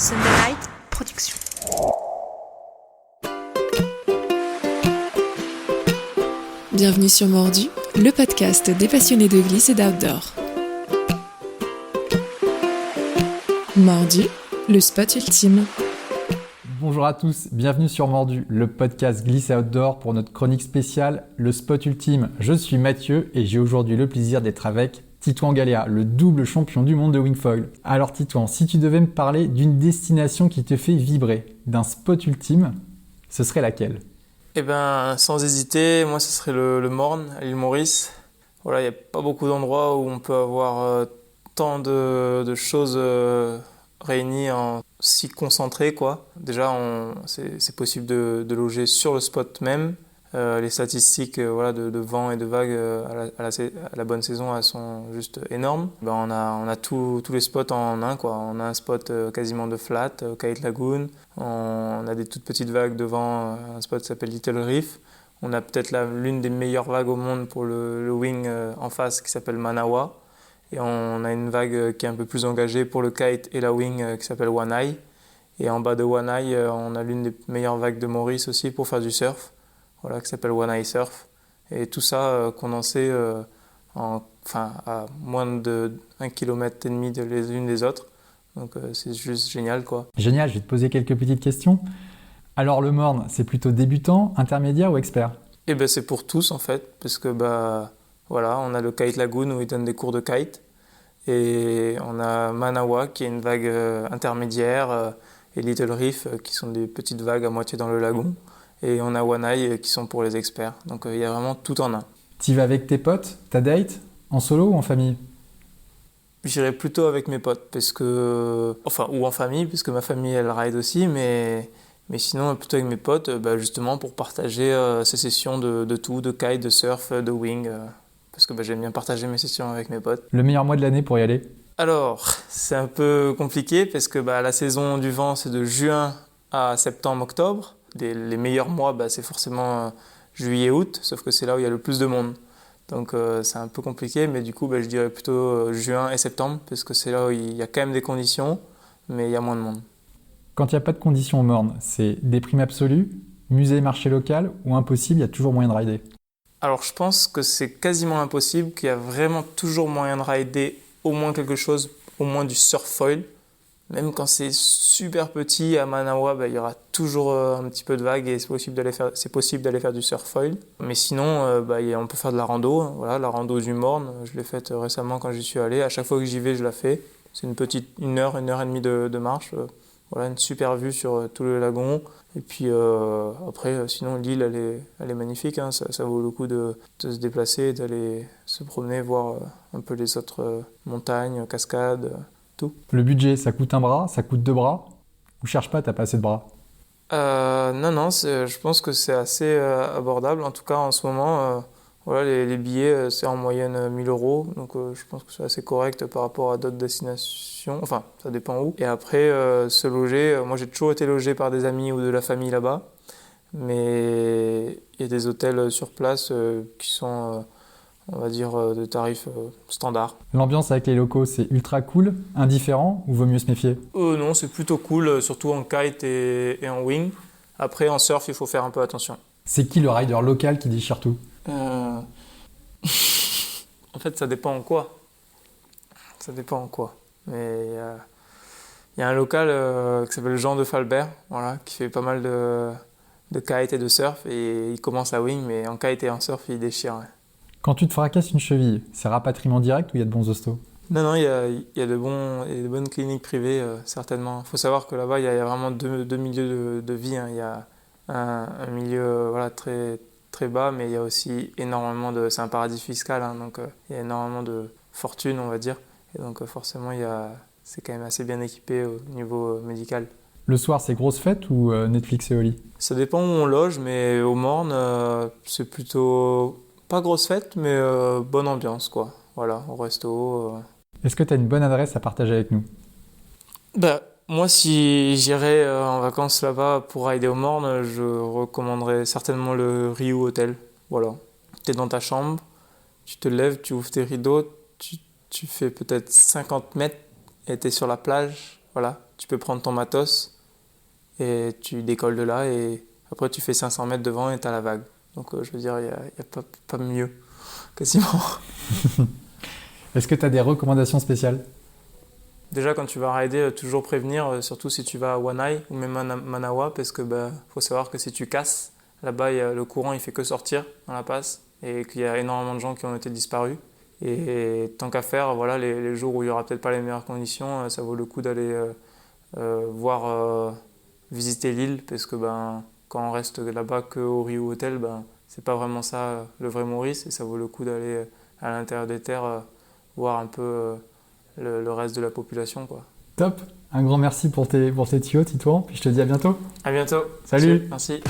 Sunderlight Production. Bienvenue sur Mordu, le podcast des passionnés de glisse et d'outdoor. Mordu, le spot ultime. Bonjour à tous, bienvenue sur Mordu, le podcast glisse et outdoor pour notre chronique spéciale, le spot ultime. Je suis Mathieu et j'ai aujourd'hui le plaisir d'être avec Titouan Galea, le double champion du monde de wingfoil. Alors Titouan, si tu devais me parler d'une destination qui te fait vibrer, d'un spot ultime, ce serait laquelle ? Eh ben, sans hésiter, moi ce serait le Morne, à l'île Maurice. Voilà, il n'y a pas beaucoup d'endroits où on peut avoir tant de choses réunies en si concentré, quoi. Déjà, c'est possible de loger sur le spot même. Les statistiques de vent et de vagues à la bonne saison, elles sont juste énormes. Ben, on a tous les spots en un, quoi. On a un spot quasiment de flat, Kite Lagoon. On a des toutes petites vagues devant un spot qui s'appelle Little Reef. On a peut-être l'une des meilleures vagues au monde pour le wing en face qui s'appelle Manawa. Et on a une vague qui est un peu plus engagée pour le kite et la wing qui s'appelle Wanai. Et en bas de Wanai, on a l'une des meilleures vagues de Maurice aussi pour faire du surf, qui s'appelle Wanai Surf. Et tout ça condensé à moins de 1,5 km les unes des autres. Donc c'est juste génial, quoi. Génial, je vais te poser quelques petites questions. Alors le Morne, c'est plutôt débutant, intermédiaire ou expert ? Eh ben c'est pour tous en fait, parce que on a le Kite Lagoon où ils donnent des cours de kite. Et on a Manawa qui est une vague intermédiaire et Little Reef qui sont des petites vagues à moitié dans le lagon. Et on a Wanai qui sont pour les experts. Donc il y a vraiment tout en un. Tu vas avec tes potes, ta date, en solo ou en famille ? J'irai plutôt avec mes potes, ou en famille, parce que ma famille elle ride aussi, mais sinon plutôt avec mes potes, justement pour partager ces sessions de tout, de kite, de surf, de wing, parce que j'aime bien partager mes sessions avec mes potes. Le meilleur mois de l'année pour y aller ? Alors, c'est un peu compliqué, parce que la saison du vent c'est de juin à septembre-octobre. Les meilleurs mois, c'est forcément juillet-août, sauf que c'est là où il y a le plus de monde. Donc c'est un peu compliqué, mais du coup je dirais plutôt juin et septembre, parce que c'est là où il y a quand même des conditions, mais il y a moins de monde. Quand il n'y a pas de conditions au Morne, c'est déprime absolue, musée, marché local ou impossible, il y a toujours moyen de rider ? Alors je pense que c'est quasiment impossible, qu'il y a vraiment toujours moyen de rider au moins quelque chose, au moins du surf foil. Même quand c'est super petit, à Manawa, il y aura toujours un petit peu de vagues et c'est possible d'aller faire du surf foil. Mais sinon, on peut faire de la rando. Voilà, la rando du Morne, je l'ai faite récemment quand j'y suis allé. À chaque fois que j'y vais, je la fais. C'est une heure et demie de marche. Une super vue sur tout le lagon. Et puis après, sinon l'île, elle est magnifique. Hein. Ça vaut le coup de se déplacer, d'aller se promener, voir un peu les autres montagnes, cascades. Tout. Le budget, ça coûte un bras, ça coûte 2 bras ? Ou cherche pas, t'as pas assez de bras ? Non, je pense que c'est assez abordable. En tout cas, en ce moment, les billets, c'est en moyenne 1 000 €. Donc, je pense que c'est assez correct par rapport à d'autres destinations. Enfin, ça dépend où. Et après, se loger, moi j'ai toujours été logé par des amis ou de la famille là-bas. Mais il y a des hôtels sur place qui sont... on va dire de tarifs standards. L'ambiance avec les locaux, c'est ultra cool, indifférent ou vaut mieux se méfier ? Non, c'est plutôt cool, surtout en kite et en wing. Après, en surf, il faut faire un peu attention. C'est qui le rider local qui déchire tout ? En fait, ça dépend en quoi. Mais il y a un local qui s'appelle Jean de Falbert, qui fait pas mal de kite et de surf. Et il commence à wing, mais en kite et en surf, il déchire. Ouais. Quand tu te fracasses une cheville, c'est rapatriement direct ou il y a de bons hostos ? Non, il y a de bonnes cliniques privées, certainement. Il faut savoir que là-bas, il y a vraiment deux milieux de vie. Hein. Il y a un milieu très, très bas, mais il y a aussi énormément de... C'est un paradis fiscal, hein, donc il y a énormément de fortune, on va dire. Et donc forcément, c'est quand même assez bien équipé au niveau médical. Le soir, c'est grosse fête ou Netflix et au lit ? Ça dépend où on loge, mais au Morne, c'est plutôt... Pas grosse fête, mais bonne ambiance, quoi. Voilà, au resto. Est-ce que tu as une bonne adresse à partager avec nous ? Moi, si j'irais en vacances là-bas pour rider au Morne, je recommanderais certainement le Riu Hotel. Voilà. Tu es dans ta chambre, tu te lèves, tu ouvres tes rideaux, tu fais peut-être 50 mètres et tu es sur la plage. Voilà. tu peux prendre ton matos et tu décolles de là et après tu fais 500 mètres devant et tu as la vague. Donc je veux dire, il n'y a pas mieux, quasiment. Est-ce que tu as des recommandations spéciales? Déjà, quand tu vas rider, toujours prévenir, surtout si tu vas à Wanai ou même à Manawa, parce que faut savoir que si tu casses, là-bas, le courant il fait que sortir dans la passe et qu'il y a énormément de gens qui ont été disparus. Et tant qu'à faire, voilà, les jours où il n'y aura peut-être pas les meilleures conditions, ça vaut le coup d'aller visiter l'île, parce que quand on reste là-bas qu'au Ryu Hotel, c'est pas vraiment ça le vrai Maurice, et ça vaut le coup d'aller à l'intérieur des terres, voir un peu le reste de la population, quoi. Top. Un grand merci pour tes tuyaux, Titouan. Puis je te dis à bientôt. À bientôt. Salut. Merci.